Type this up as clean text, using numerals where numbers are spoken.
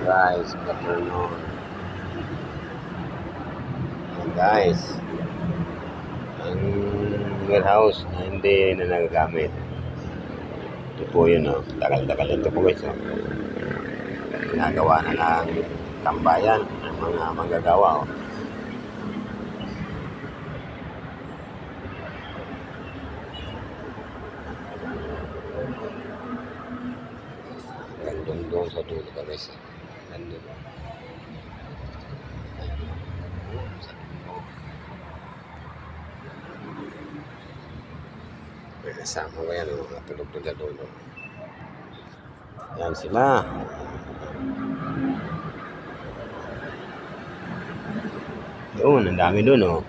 Guys, good afternoon. Ayan guys, ang warehouse na hindi na nagagamit. Ito po yun, oh. Tagal-tagal ito po guys. Oh. Ginagawa na ng tambayan ng mga manggagawa. Oh. Gandun doon sa dulo guys. Gandun. May kasama ko yan, tulog doon sa dulo. Yan sila. Doon, ang dami doon, oh.